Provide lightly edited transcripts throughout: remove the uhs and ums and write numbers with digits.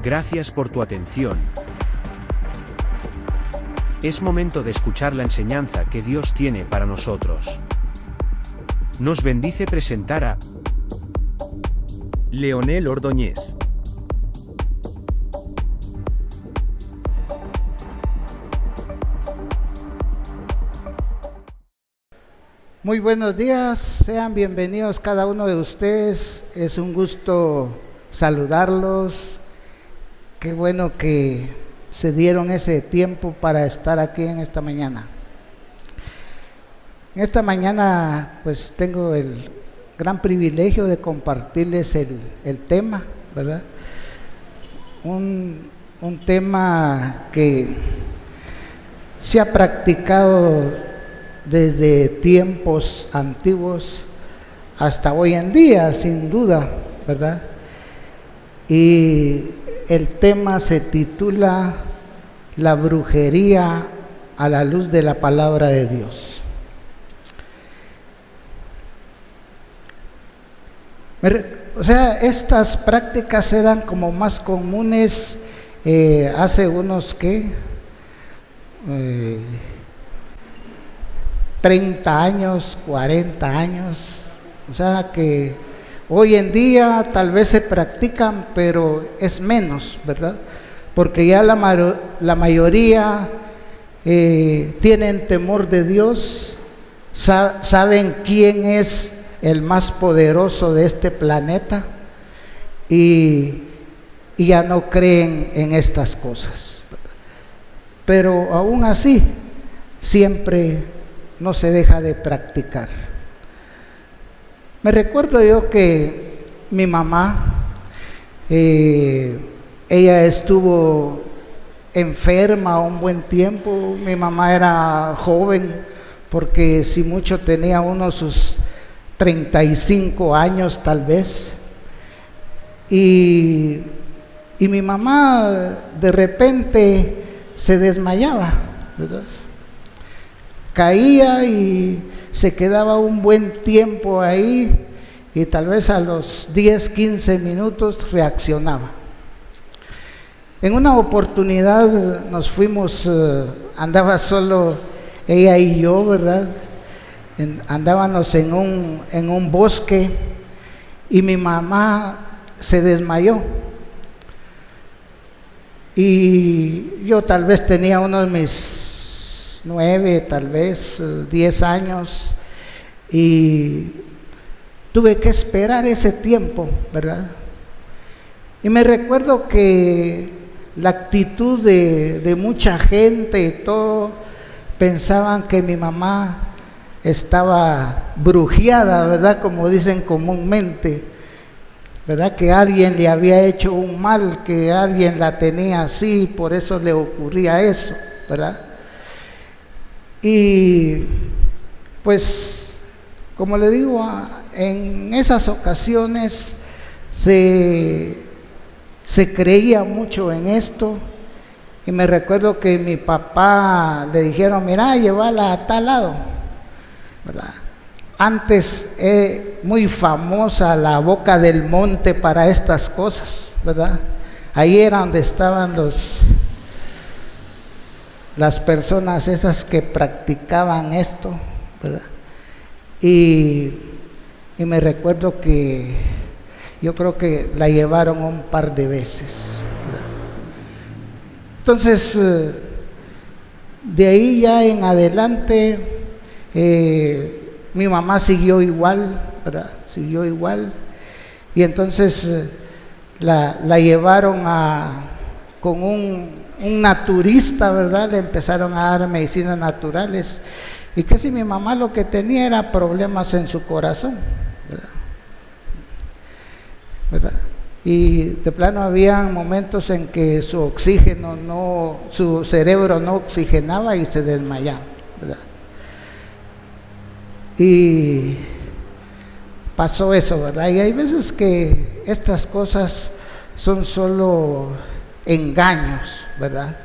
Gracias por tu atención. Es momento de escuchar la enseñanza que Dios tiene para nosotros. Nos bendice presentar a Leonel Ordóñez. Muy buenos días, sean bienvenidos cada uno de ustedes. Es un gusto saludarlos. Qué bueno que se dieron ese tiempo para estar aquí en esta mañana. En esta mañana pues tengo el gran privilegio de compartirles el tema, ¿verdad? Un tema que se ha practicado desde tiempos antiguos hasta hoy en día, sin duda, ¿verdad? Y el tema se titula La brujería a la luz de la palabra de Dios. Estas prácticas eran como más comunes hace unos 30 años, 40 años, o sea que hoy en día tal vez se practican, pero es menos, ¿verdad? Porque ya la mayoría tienen temor de Dios, saben quién es el más poderoso de este planeta y ya no creen en estas cosas. Pero aún así, siempre no se deja de practicar. Me recuerdo yo que mi mamá, ella estuvo enferma un buen tiempo. Mi mamá era joven, porque si mucho tenía unos sus 35 años tal vez. Y mi mamá de repente se desmayaba, ¿verdad? Caía y se quedaba un buen tiempo ahí y tal vez a los 10, 15 minutos reaccionaba. En una oportunidad nos fuimos, andaba solo ella y yo, ¿verdad? Andábamos en un bosque y mi mamá se desmayó. Y yo tal vez tenía uno de mis 9, tal vez 10 años, y tuve que esperar ese tiempo, ¿verdad? Y me recuerdo que la actitud de mucha gente y todo, pensaban que mi mamá estaba brujeada, ¿verdad? Como dicen comúnmente, ¿verdad? Que alguien le había hecho un mal, que alguien la tenía así, por eso le ocurría eso, ¿verdad? Y pues, como le digo, en esas ocasiones se creía mucho en esto. Y me recuerdo que mi papá le dijeron: mira, llévala a tal lado, ¿verdad? Antes muy famosa la Boca del Monte para estas cosas, ¿verdad? Ahí era donde estaban las personas esas que practicaban esto, ¿verdad? Y me recuerdo que yo creo que la llevaron un par de veces, ¿verdad? Entonces, de ahí ya en adelante, mi mamá siguió igual, ¿verdad? Siguió igual. Y entonces la llevaron con un naturista, ¿verdad? Le empezaron a dar medicinas naturales. Y casi mi mamá lo que tenía era problemas en su corazón, ¿verdad? Y de plano había momentos en que su cerebro no oxigenaba y se desmayaba, ¿verdad? Y pasó eso, ¿verdad? Y hay veces que estas cosas son solo engaños, ¿verdad?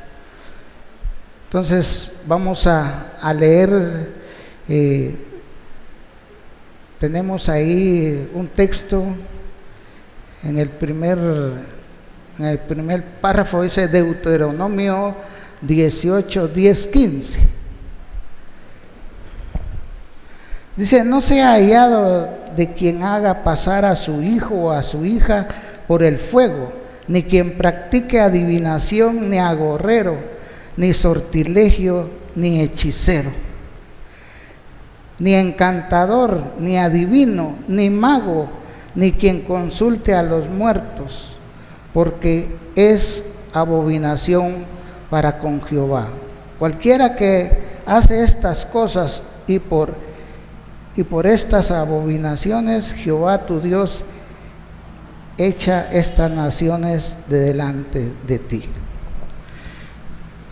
Entonces vamos a leer, tenemos ahí un texto en En el primer párrafo dice Deuteronomio 18, 10, 15. Dice, no sea hallado de quien haga pasar a su hijo o a su hija por el fuego, ni quien practique adivinación, ni agorrero, ni sortilegio, ni hechicero, ni encantador, ni adivino, ni mago, ni quien consulte a los muertos, porque es abominación para con Jehová. Cualquiera que hace estas cosas y por estas abominaciones, Jehová tu Dios echa estas naciones de delante de ti.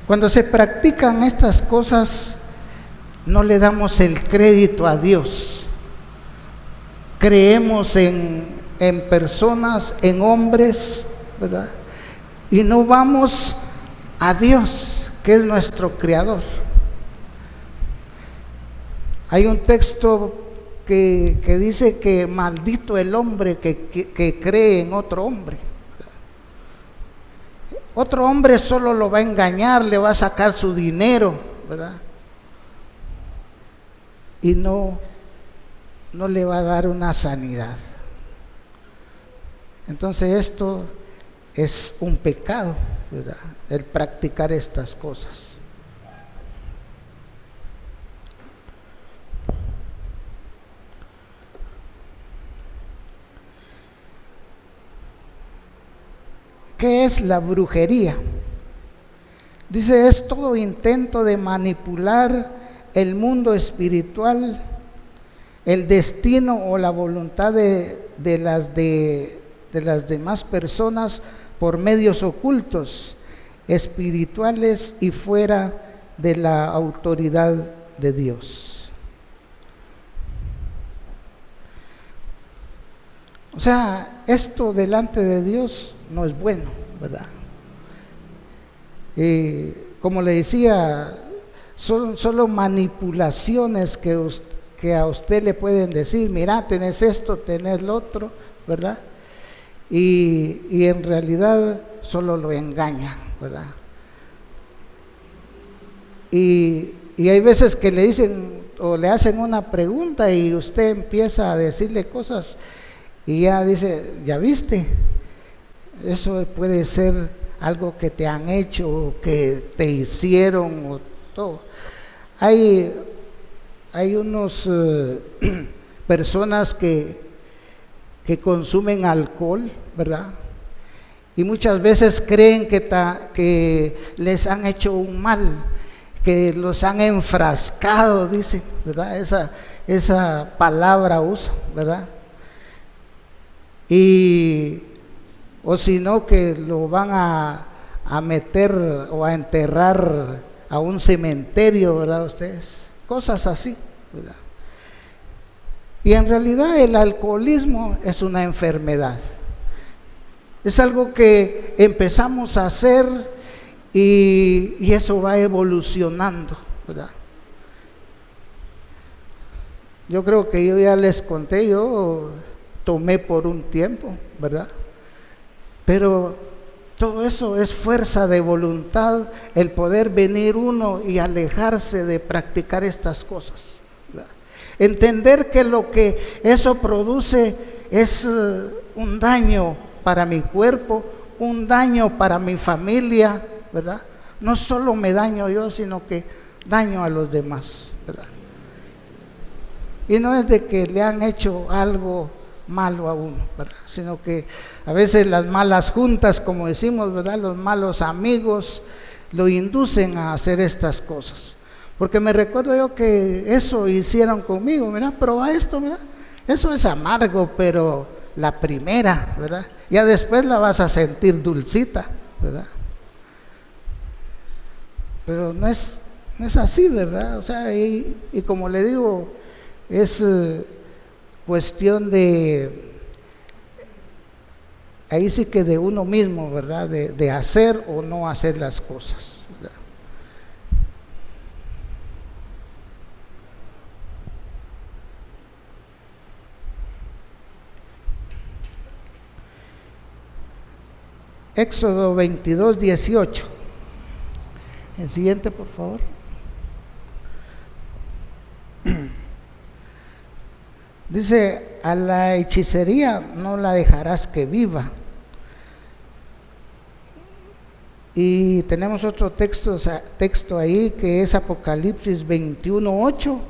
Cuando se practican estas cosas, no le damos el crédito a Dios. Creemos en personas, en hombres, ¿verdad? Y no vamos a Dios, que es nuestro creador. Hay un texto que dice que maldito el hombre que cree en otro hombre. Otro hombre solo lo va a engañar, le va a sacar su dinero, ¿verdad? Y no le va a dar una sanidad. Entonces esto es un pecado, ¿verdad? El practicar estas cosas. ¿Qué es la brujería? Dice, es todo intento de manipular el mundo espiritual, el destino o la voluntad de las demás personas por medios ocultos, espirituales y fuera de la autoridad de Dios. O sea, esto delante de Dios no es bueno, ¿verdad? Como le decía, son solo manipulaciones que a usted le pueden decir, mira, tenés esto, tenés lo otro, ¿verdad? Y en realidad solo lo engañan, ¿verdad? Y hay veces que le dicen o le hacen una pregunta y usted empieza a decirle cosas y ya dice, ¿ya viste? Eso puede ser algo que te han hecho o que te hicieron o todo. Hay unos personas que consumen alcohol, ¿verdad? Y muchas veces creen que les han hecho un mal, que los han enfrascado, dicen, ¿verdad? Esa palabra usa, ¿verdad? O si no, que lo van a meter o a enterrar a un cementerio, ¿verdad? Ustedes, cosas así, ¿verdad? Y en realidad el alcoholismo es una enfermedad. Es algo que empezamos a hacer y eso va evolucionando, ¿verdad? Yo creo que yo ya les conté, yo tomé por un tiempo, ¿verdad? Pero todo eso es fuerza de voluntad, el poder venir uno y alejarse de practicar estas cosas, ¿verdad? Entender que lo que eso produce es un daño para mi cuerpo, un daño para mi familia, ¿verdad? No solo me daño yo, sino que daño a los demás, ¿verdad? Y no es de que le han hecho algo malo a uno, ¿verdad? Sino que a veces las malas juntas, como decimos, ¿verdad? Los malos amigos lo inducen a hacer estas cosas. Porque me recuerdo yo que eso hicieron conmigo, mira, prueba esto, mira, eso es amargo, pero la primera, ¿verdad? Ya después la vas a sentir dulcita, ¿verdad? Pero no es así, ¿verdad? O sea, y como le digo, es cuestión de, ahí sí que de uno mismo, ¿verdad? De hacer o no hacer las cosas, ¿verdad? Éxodo 22, 18. El siguiente, por favor. Dice, a la hechicería no la dejarás que viva. Y tenemos otro texto ahí que es Apocalipsis 21, 8.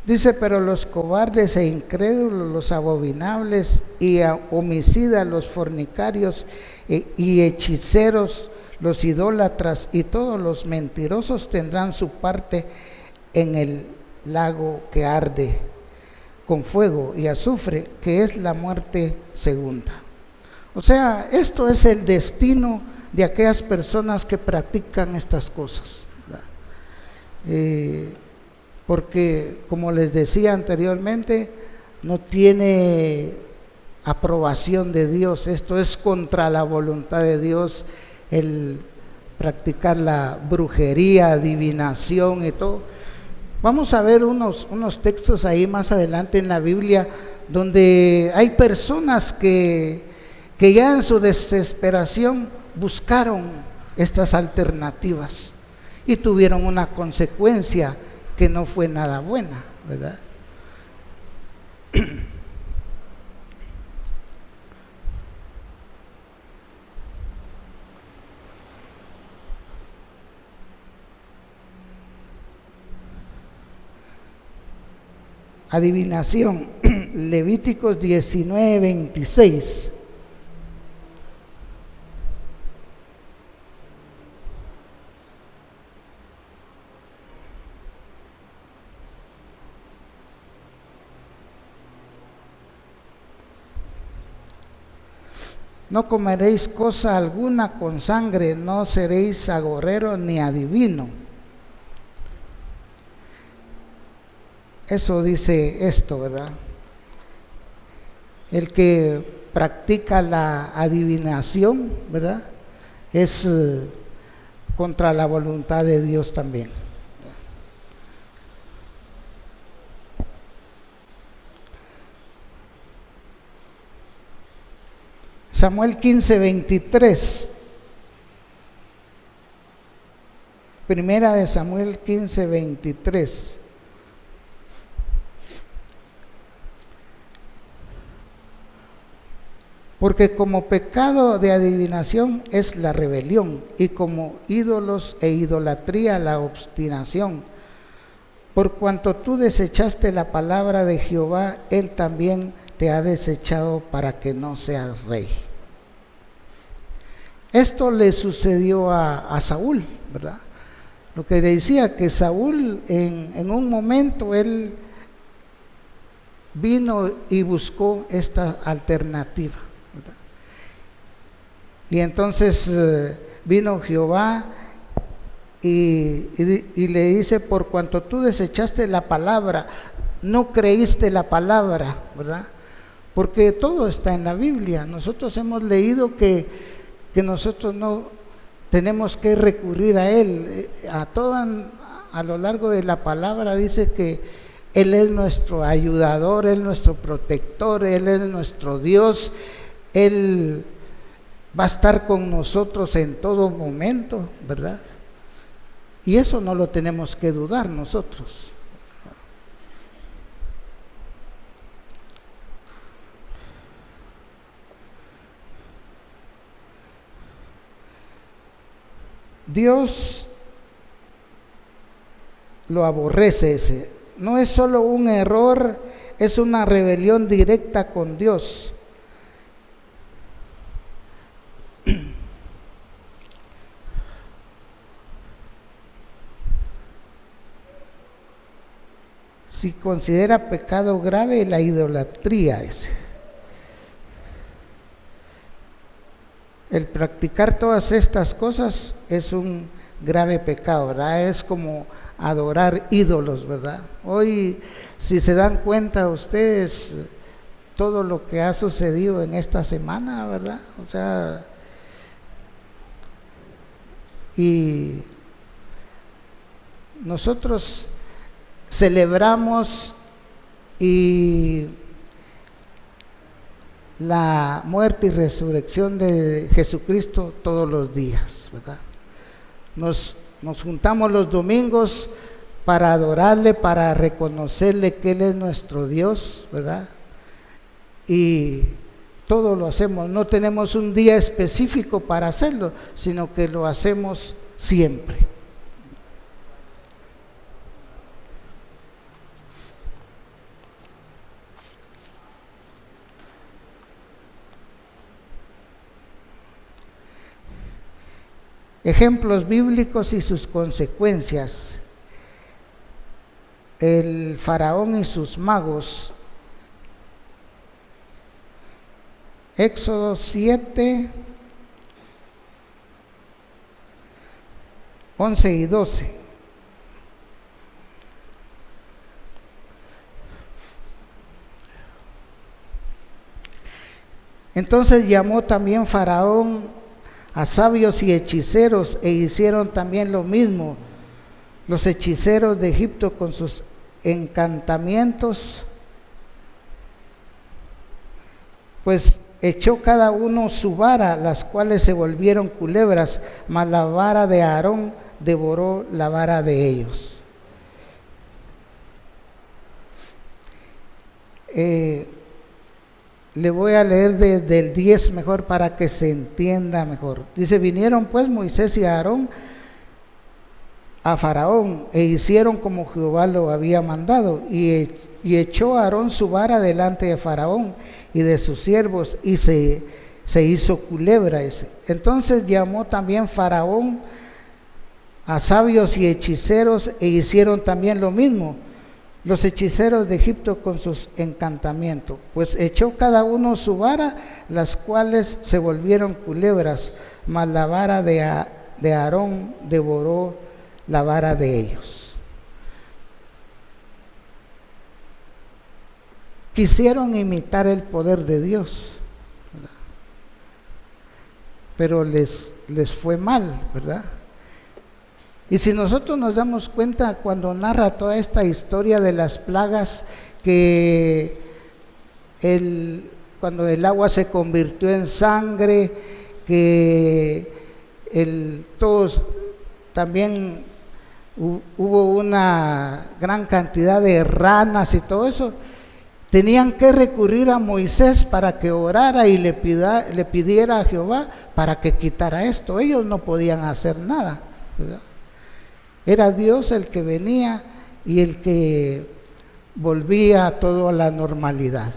Dice, pero los cobardes e incrédulos, los abominables y homicidas, los fornicarios y hechiceros, los idólatras y todos los mentirosos tendrán su parte en el lago que arde con fuego y azufre, que es la muerte segunda. O sea, esto es el destino de aquellas personas que practican estas cosas, porque, como les decía anteriormente, no tiene aprobación de Dios. Esto es contra la voluntad de Dios, el practicar la brujería, adivinación y todo. Vamos a ver unos textos ahí más adelante en la Biblia donde hay personas que ya en su desesperación buscaron estas alternativas y tuvieron una consecuencia que no fue nada buena, ¿verdad? Adivinación, Levíticos 19, 26. No comeréis cosa alguna con sangre, no seréis agorero ni adivino. Eso dice esto, ¿verdad? El que practica la adivinación, ¿verdad?, es contra la voluntad de Dios también. Samuel 15, 23. Primera de Samuel 15, 23. Porque como pecado de adivinación es la rebelión, y como ídolos e idolatría la obstinación. Por cuanto tú desechaste la palabra de Jehová, él también te ha desechado para que no seas rey. Esto le sucedió a Saúl, ¿verdad? Lo que decía que Saúl en un momento él vino y buscó esta alternativa, ¿verdad? Y entonces vino Jehová y le dice, por cuanto tú desechaste la palabra, no creíste la palabra, ¿verdad? Porque todo está en la Biblia. Nosotros hemos leído que nosotros no tenemos que recurrir a Él. A lo largo de la palabra dice que Él es nuestro ayudador, Él es nuestro protector, Él es nuestro Dios, Él va a estar con nosotros en todo momento, ¿verdad? Y eso no lo tenemos que dudar nosotros. Dios lo aborrece ese. No es solo un error, es una rebelión directa con Dios. Si considera pecado grave la idolatría ese. El practicar todas estas cosas es un grave pecado, ¿verdad? Es como adorar ídolos, ¿verdad? Hoy, si se dan cuenta ustedes, todo lo que ha sucedido en esta semana, ¿verdad? O sea, y nosotros celebramos y la muerte y resurrección de Jesucristo todos los días, ¿verdad? Nos juntamos los domingos para adorarle, para reconocerle que Él es nuestro Dios, ¿verdad? Y todo lo hacemos, no tenemos un día específico para hacerlo, sino que lo hacemos siempre. Ejemplos bíblicos y sus consecuencias. El faraón y sus magos. Éxodo 7, 11 y 12. Entonces llamó también Faraón a sabios y hechiceros, e hicieron también lo mismo los hechiceros de Egipto con sus encantamientos, pues echó cada uno su vara, las cuales se volvieron culebras, mas la vara de Aarón devoró la vara de ellos. Le voy a leer desde el 10 mejor para que se entienda mejor. Dice: vinieron pues Moisés y Aarón a Faraón, e hicieron como Jehová lo había mandado, y echó Aarón su vara delante de Faraón y de sus siervos, y se hizo culebra ese. Entonces llamó también Faraón a sabios y hechiceros, e hicieron también lo mismo los hechiceros de Egipto con sus encantamientos, pues echó cada uno su vara, las cuales se volvieron culebras, mas la vara de Aarón devoró la vara de ellos. Quisieron imitar el poder de Dios, ¿verdad? Pero les fue mal, ¿verdad? Y si nosotros nos damos cuenta cuando narra toda esta historia de las plagas, que cuando el agua se convirtió en sangre, que todos también hubo una gran cantidad de ranas y todo eso, tenían que recurrir a Moisés para que orara y le pidiera a Jehová para que quitara esto. Ellos no podían hacer nada, ¿verdad? Era Dios el que venía y el que volvía todo a la normalidad.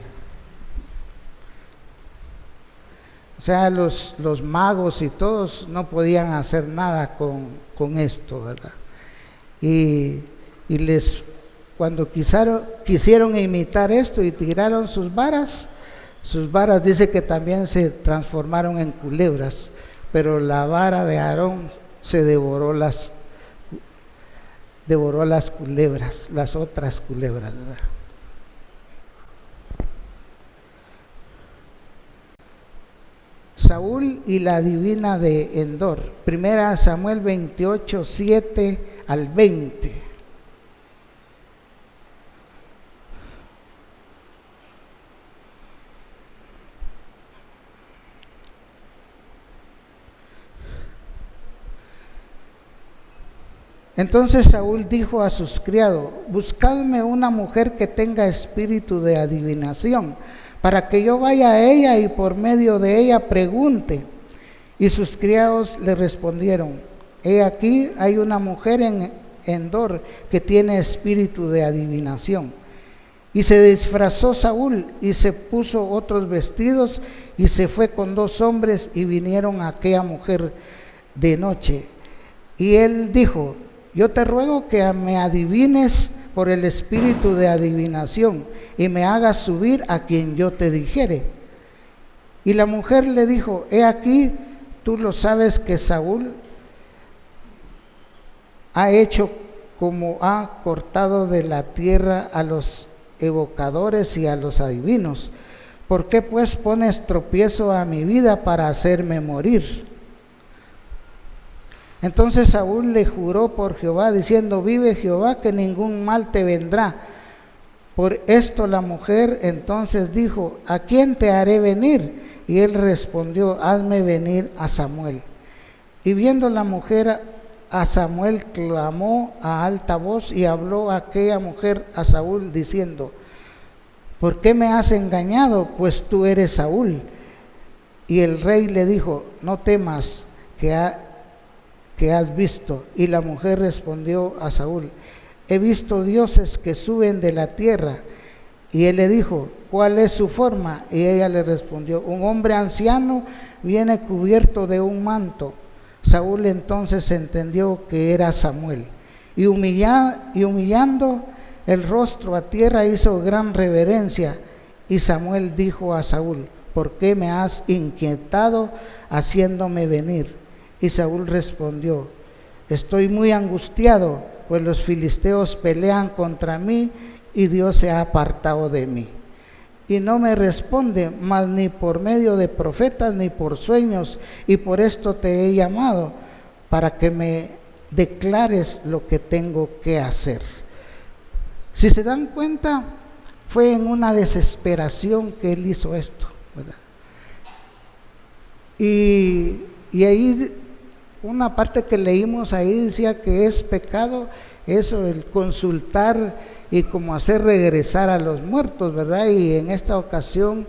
O sea, los magos y todos no podían hacer nada con esto, ¿verdad? Y cuando quisieron imitar esto y tiraron sus varas dice que también se transformaron en culebras, pero la vara de Aarón se devoró las culebras, las otras culebras, ¿verdad? Saúl y la divina de Endor. 1 Samuel 28, 7 al 20. Entonces Saúl dijo a sus criados: buscadme una mujer que tenga espíritu de adivinación, para que yo vaya a ella y por medio de ella pregunte. Y sus criados le respondieron: he aquí hay una mujer en Endor que tiene espíritu de adivinación. Y se disfrazó Saúl y se puso otros vestidos y se fue con 2 hombres y vinieron a aquella mujer de noche. Y él dijo: yo te ruego que me adivines por el espíritu de adivinación y me hagas subir a quien yo te dijere. Y la mujer le dijo: he aquí, tú lo sabes que Saúl ha hecho como ha cortado de la tierra a los evocadores y a los adivinos. ¿Por qué pues pones tropiezo a mi vida para hacerme morir? Entonces Saúl le juró por Jehová, diciendo: vive Jehová, que ningún mal te vendrá. Por esto la mujer entonces dijo: ¿a quién te haré venir? Y él respondió: hazme venir a Samuel. Y viendo la mujer a Samuel, clamó a alta voz, y habló aquella mujer a Saúl diciendo: ¿por qué me has engañado? Pues tú eres Saúl. Y el rey le dijo: no temas, que has visto. Y la mujer respondió a Saúl: he visto dioses que suben de la tierra. Y él le dijo: ¿cuál es su forma? Y ella le respondió: un hombre anciano viene cubierto de un manto. Saúl entonces entendió que era Samuel, y humillando el rostro a tierra hizo gran reverencia. Y Samuel dijo a Saúl: ¿por qué me has inquietado haciéndome venir? Y Saúl respondió: estoy muy angustiado, pues los filisteos pelean contra mí y Dios se ha apartado de mí. Y no me responde, mas ni por medio de profetas ni por sueños, y por esto te he llamado, para que me declares lo que tengo que hacer. Si se dan cuenta, fue en una desesperación que él hizo esto, ¿verdad? Y ahí, una parte que leímos ahí decía que es pecado eso, el consultar y como hacer regresar a los muertos, ¿verdad? Y en esta ocasión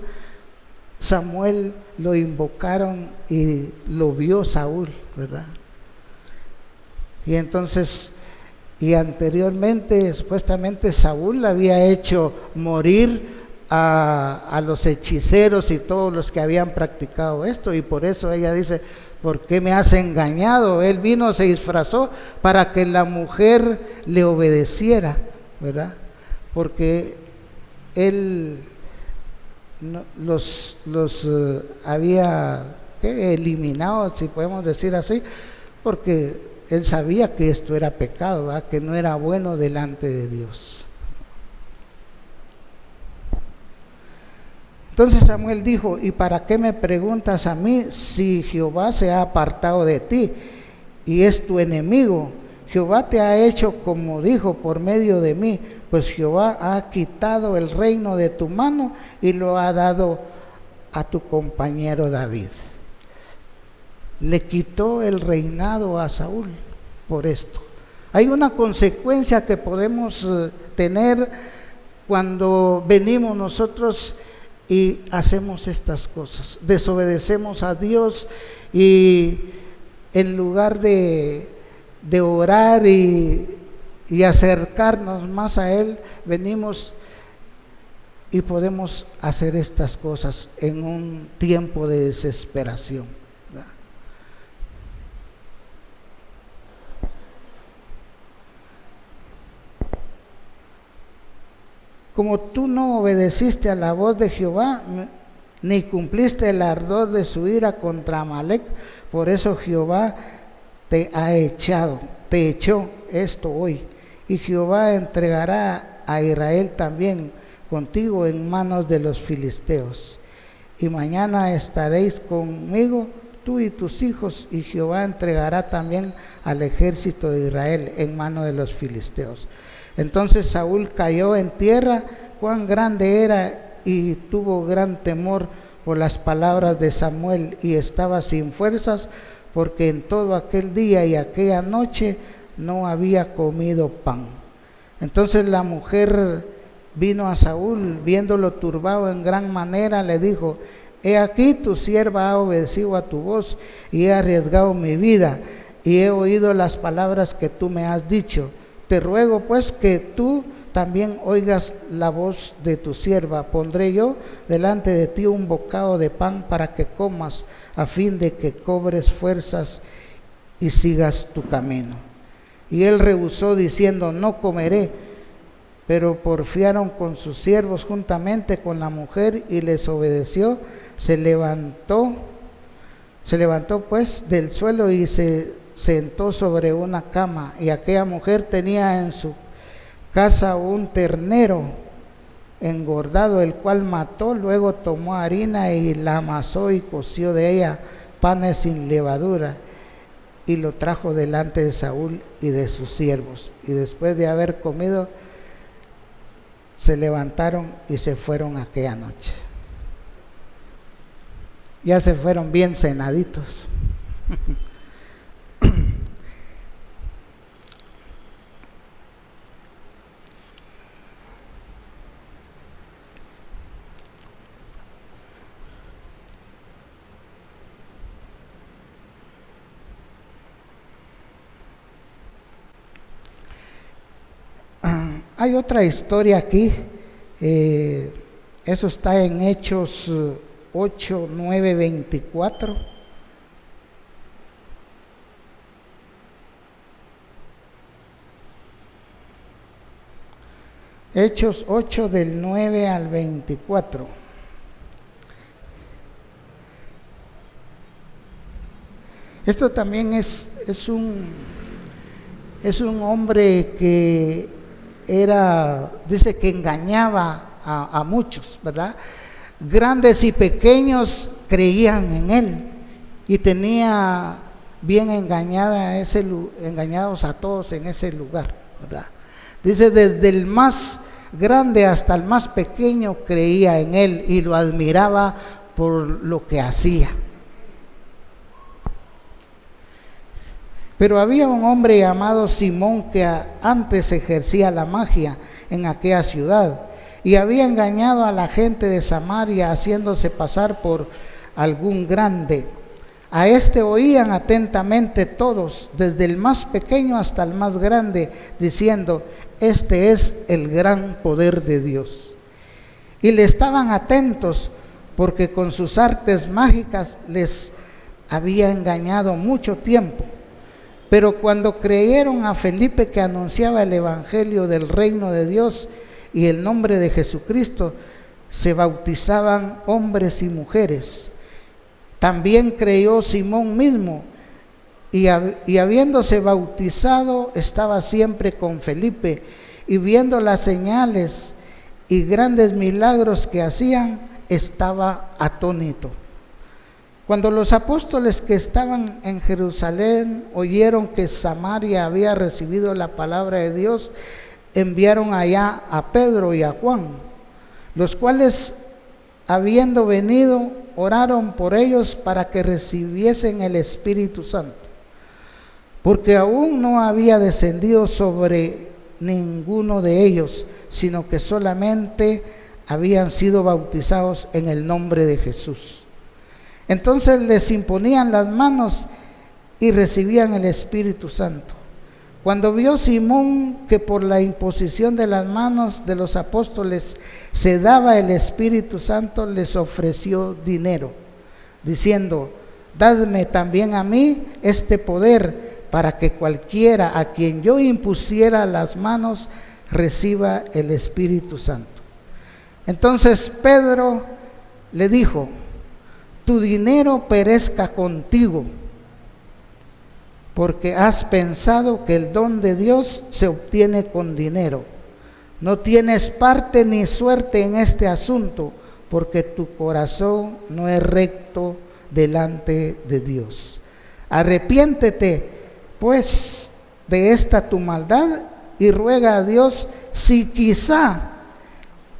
Samuel lo invocaron y lo vio Saúl, ¿verdad? Y entonces, y anteriormente supuestamente Saúl había hecho morir a los hechiceros y todos los que habían practicado esto, y por eso ella dice: ¿por qué me has engañado? Él vino, se disfrazó para que la mujer le obedeciera, ¿verdad? Porque él los había eliminado, si podemos decir así, porque él sabía que esto era pecado, ¿verdad? Que no era bueno delante de Dios. Entonces Samuel dijo: ¿y para qué me preguntas a mí si Jehová se ha apartado de ti y es tu enemigo? Jehová te ha hecho como dijo por medio de mí, pues Jehová ha quitado el reino de tu mano y lo ha dado a tu compañero David. Le quitó el reinado a Saúl por esto. Hay una consecuencia que podemos tener cuando venimos nosotros y hacemos estas cosas, desobedecemos a Dios, y en lugar de orar y acercarnos más a Él, venimos y podemos hacer estas cosas en un tiempo de desesperación, ¿verdad? Como tú no obedeciste a la voz de Jehová, ni cumpliste el ardor de su ira contra Amalec, por eso Jehová te echó esto hoy. Y Jehová entregará a Israel también contigo en manos de los filisteos. Y mañana estaréis conmigo, tú y tus hijos, y Jehová entregará también al ejército de Israel en manos de los filisteos. Entonces Saúl cayó en tierra, cuán grande era, y tuvo gran temor por las palabras de Samuel, y estaba sin fuerzas, porque en todo aquel día y aquella noche no había comido pan. Entonces la mujer vino a Saúl, viéndolo turbado en gran manera, le dijo: he aquí tu sierva ha obedecido a tu voz, y he arriesgado mi vida, y he oído las palabras que tú me has dicho. Te ruego pues que tú también oigas la voz de tu sierva. Pondré yo delante de ti un bocado de pan para que comas, a fin de que cobres fuerzas y sigas tu camino. Y él rehusó diciendo: no comeré. Pero porfiaron con sus siervos juntamente con la mujer, y les obedeció. Se levantó pues del suelo y se sentó sobre una cama, y aquella mujer tenía en su casa un ternero engordado, el cual mató. Luego tomó harina y la amasó y coció de ella panes sin levadura, y lo trajo delante de Saúl y de sus siervos. Y después de haber comido, se levantaron y se fueron aquella noche. Ya se fueron bien cenaditos. Hay otra historia aquí, eso está en Hechos 8, 9, 24. Hechos 8 del 9 al 24. Esto también es un hombre que dice que engañaba a muchos, ¿verdad? Grandes y pequeños creían en él, y tenía bien engañados a todos en ese lugar, ¿verdad? Dice, desde el más grande hasta el más pequeño creía en él y lo admiraba por lo que hacía. Pero había un hombre llamado Simón que antes ejercía la magia en aquella ciudad, y había engañado a la gente de Samaria haciéndose pasar por algún grande. A este oían atentamente todos, desde el más pequeño hasta el más grande, diciendo: este es el gran poder de Dios. Y le estaban atentos, porque con sus artes mágicas les había engañado mucho tiempo. Pero cuando creyeron a Felipe, que anunciaba el evangelio del reino de Dios y el nombre de Jesucristo, se bautizaban hombres y mujeres. También creyó Simón mismo, y habiéndose bautizado estaba siempre con Felipe, y viendo las señales y grandes milagros que hacían, estaba atónito. Cuando los apóstoles que estaban en Jerusalén oyeron que Samaria había recibido la palabra de Dios, enviaron allá a Pedro y a Juan, los cuales, habiendo venido, oraron por ellos para que recibiesen el Espíritu Santo, porque aún no había descendido sobre ninguno de ellos, sino que solamente habían sido bautizados en el nombre de Jesús. Entonces les imponían las manos y recibían el Espíritu Santo. Cuando vio Simón que por la imposición de las manos de los apóstoles se daba el Espíritu Santo, les ofreció dinero, diciendo: dadme también a mí este poder, para que cualquiera a quien yo impusiera las manos reciba el Espíritu Santo. Entonces Pedro le dijo: tu dinero perezca contigo, porque has pensado que el don de Dios se obtiene con dinero. No tienes parte ni suerte en este asunto, porque tu corazón no es recto delante de Dios. Arrepiéntete, pues, de esta tu maldad, y ruega a Dios si quizá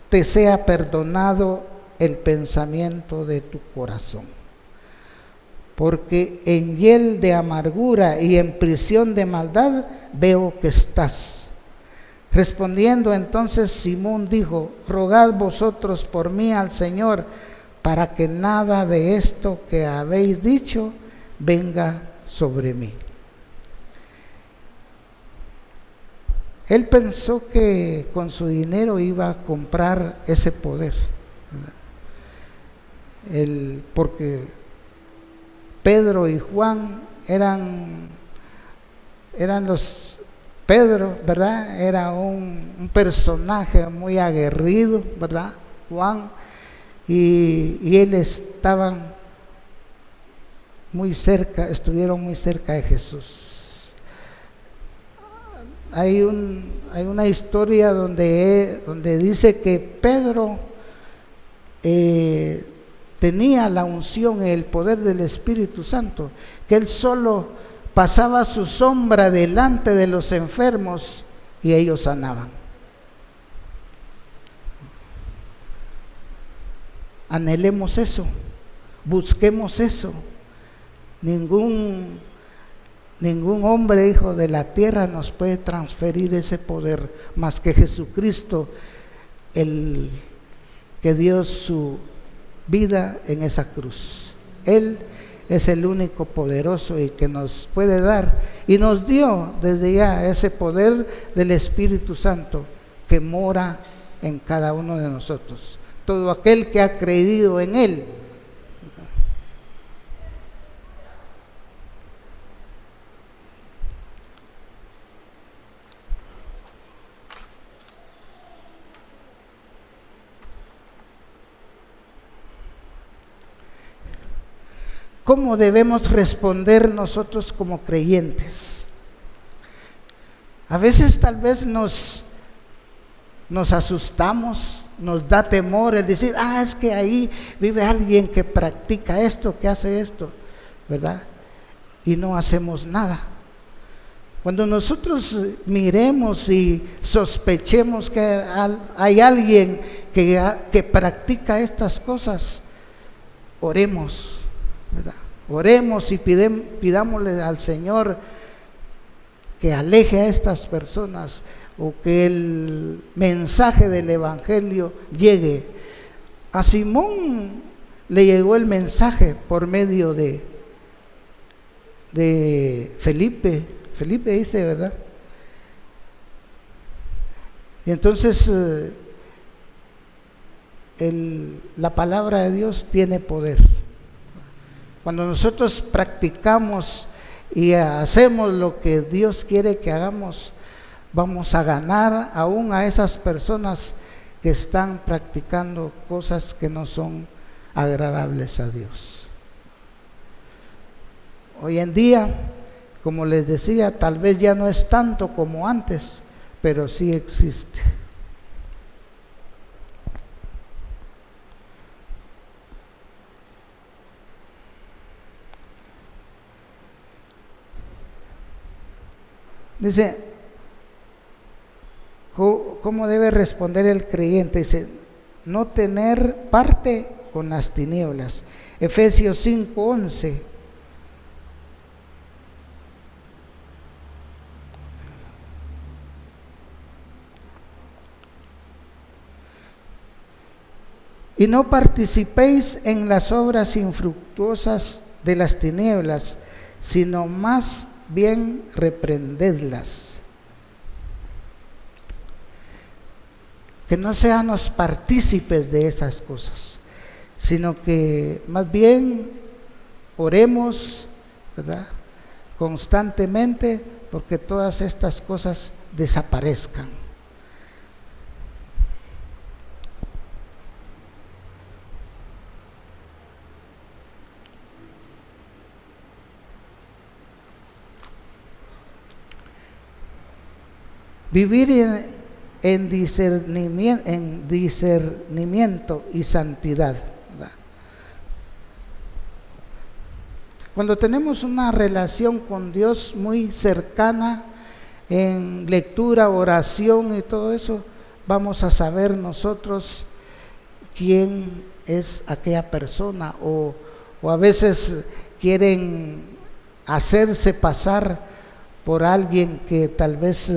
te sea perdonado el pensamiento de tu corazón. Porque en hiel de amargura y en prisión de maldad veo que estás. Respondiendo entonces Simón dijo: rogad vosotros por mí al Señor, para que nada de esto que habéis dicho venga sobre mí. Él pensó que con su dinero iba a comprar ese poder, porque Pedro y Juan eran los... Pedro, ¿verdad? Era un personaje muy aguerrido, ¿verdad? Juan, y él estuvieron muy cerca de Jesús. hay una historia donde dice que Pedro tenía la unción y el poder del Espíritu Santo, que él solo pasaba su sombra delante de los enfermos y ellos sanaban. Anhelemos eso, busquemos eso. Ningún hombre, hijo de la tierra, nos puede transferir ese poder más que Jesucristo, el que dio su vida en esa cruz. Él es el único poderoso y que nos puede dar, y nos dio desde ya ese poder del Espíritu Santo que mora en cada uno de nosotros. Todo aquel que ha creído en Él. ¿Cómo debemos responder nosotros como creyentes? A veces tal vez nos asustamos, nos da temor el decir, es que ahí vive alguien que practica esto, que hace esto, ¿verdad? Y no hacemos nada. Cuando nosotros miremos y sospechemos que hay alguien que practica estas cosas, oremos, ¿verdad? Oremos y pidámosle al Señor que aleje a estas personas, o que el mensaje del Evangelio llegue. A Simón le llegó el mensaje por medio de Felipe dice, ¿verdad? Y entonces la palabra de Dios tiene poder. Cuando nosotros practicamos y hacemos lo que Dios quiere que hagamos, vamos a ganar aún a esas personas que están practicando cosas que no son agradables a Dios. Hoy en día, como les decía, tal vez ya no es tanto como antes, pero sí existe. Dice, ¿cómo debe responder el creyente? Dice, no tener parte con las tinieblas. Efesios 5:11. Y no participéis en las obras infructuosas de las tinieblas, sino más bien reprendedlas. Que no seamos partícipes de esas cosas, sino que más bien oremos, ¿verdad?, constantemente, porque todas estas cosas desaparezcan. Vivir en discernimiento y santidad, ¿verdad? Cuando tenemos una relación con Dios muy cercana, en lectura, oración y todo eso, vamos a saber nosotros quién es aquella persona, o a veces quieren hacerse pasar por alguien que tal vez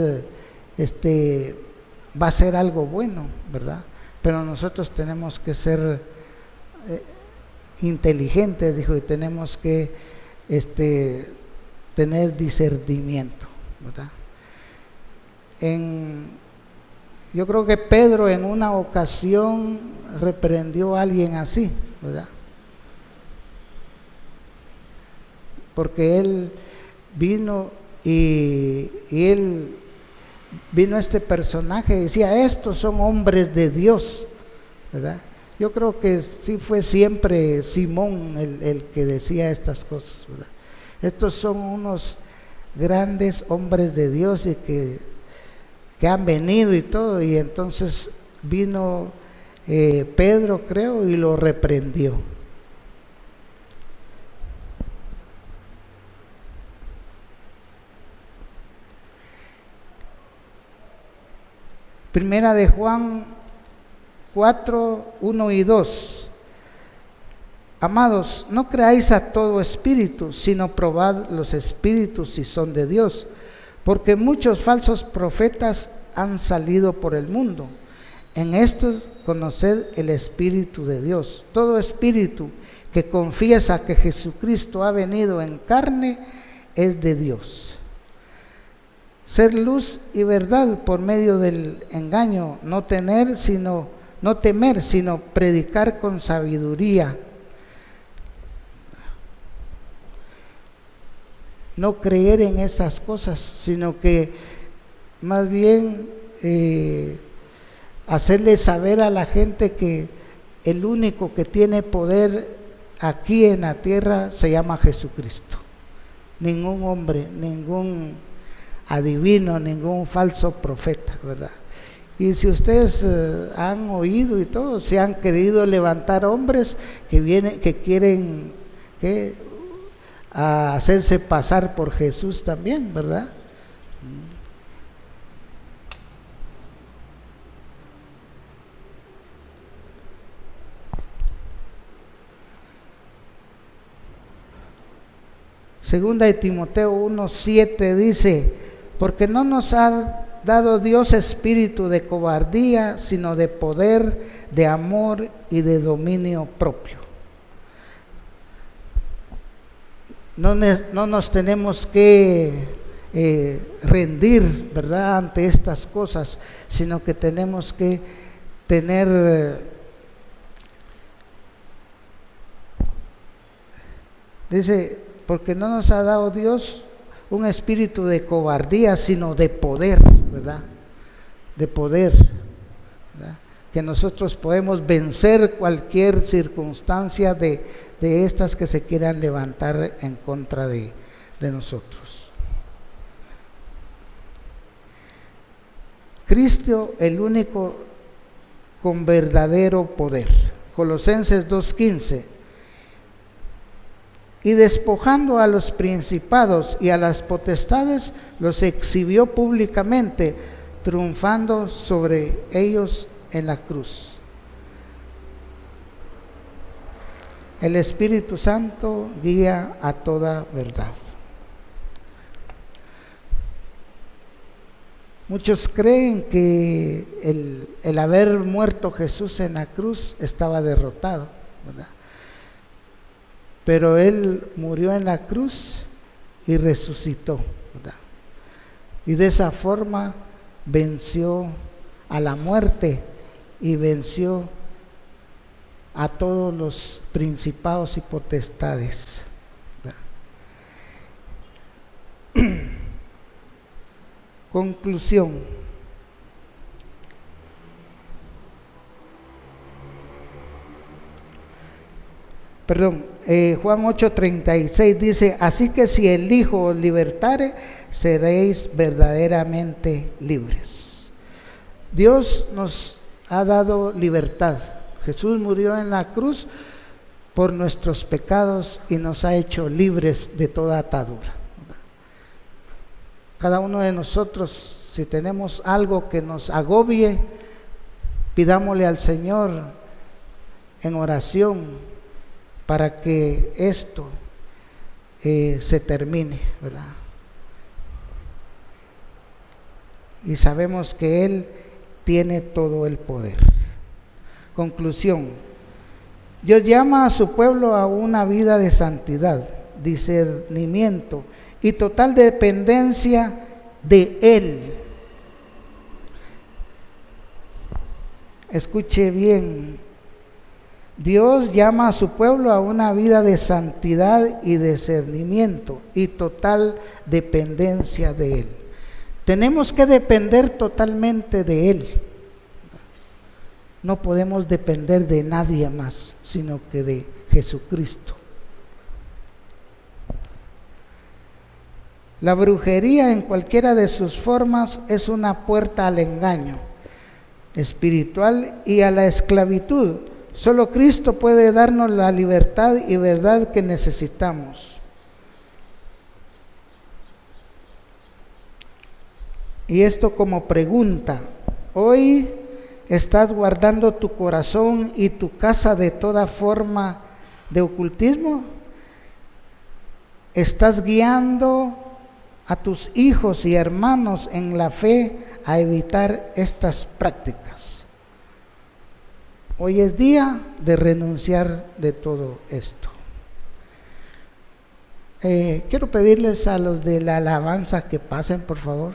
va a ser algo bueno, ¿verdad? Pero nosotros tenemos que ser inteligentes, dijo, y tenemos que tener discernimiento, ¿verdad? Yo creo que Pedro en una ocasión reprendió a alguien así, ¿verdad? Porque él vino y él vino este personaje y decía, estos son hombres de Dios, ¿verdad? Yo creo que sí fue siempre Simón el que decía estas cosas, ¿verdad? Estos son unos grandes hombres de Dios y que que han venido y todo, y entonces vino Pedro, creo, y lo reprendió. Primera de Juan 4, 1 y 2. Amados, no creáis a todo espíritu, sino probad los espíritus si son de Dios, porque muchos falsos profetas han salido por el mundo. En estos conoced el Espíritu de Dios. Todo espíritu que confiesa que Jesucristo ha venido en carne es de Dios. Ser luz y verdad por medio del engaño, no temer, sino predicar con sabiduría. No creer en esas cosas, sino que más bien hacerle saber a la gente que el único que tiene poder aquí en la tierra se llama Jesucristo. Ningún hombre, ningún adivino, ningún falso profeta, ¿verdad? Y si ustedes han oído y todo, se han querido levantar hombres que quieren a hacerse pasar por Jesús también, ¿verdad? Segunda de Timoteo 1:7 dice: porque no nos ha dado Dios espíritu de cobardía, sino de poder, de amor y de dominio propio. No nos tenemos que rendir, ¿verdad?, ante estas cosas, sino que tenemos que tener, dice, porque no nos ha dado Dios un espíritu de cobardía, sino de poder, ¿verdad? De poder, ¿verdad? Que nosotros podemos vencer cualquier circunstancia de estas que se quieran levantar en contra de nosotros. Cristo, el único con verdadero poder. Colosenses 2:15. Y despojando a los principados y a las potestades, los exhibió públicamente, triunfando sobre ellos en la cruz. El Espíritu Santo guía a toda verdad. Muchos creen que el haber muerto Jesús en la cruz estaba derrotado, ¿verdad? Pero Él murió en la cruz y resucitó, ¿verdad? Y de esa forma venció a la muerte y venció a todos los principados y potestades, ¿verdad? Conclusión. Juan 8:36 dice: así que si el Hijo os libertare, seréis verdaderamente libres. Dios nos ha dado libertad. Jesús murió en la cruz por nuestros pecados y nos ha hecho libres de toda atadura. Cada uno de nosotros, si tenemos algo que nos agobie, pidámosle al Señor en oración para que esto se termine, ¿verdad? Y sabemos que Él tiene todo el poder. Conclusión. Dios llama a su pueblo a una vida de santidad, discernimiento y total dependencia de Él. Escuche bien. Dios llama a su pueblo a una vida de santidad y discernimiento y total dependencia de Él. Tenemos que depender totalmente de Él. No podemos depender de nadie más, sino que de Jesucristo. La brujería en cualquiera de sus formas es una puerta al engaño espiritual y a la esclavitud. Solo Cristo puede darnos la libertad y verdad que necesitamos. Y esto como pregunta: ¿hoy estás guardando tu corazón y tu casa de toda forma de ocultismo? ¿Estás guiando a tus hijos y hermanos en la fe a evitar estas prácticas? Hoy es día de renunciar de todo esto. Quiero pedirles a los de la alabanza que pasen, por favor.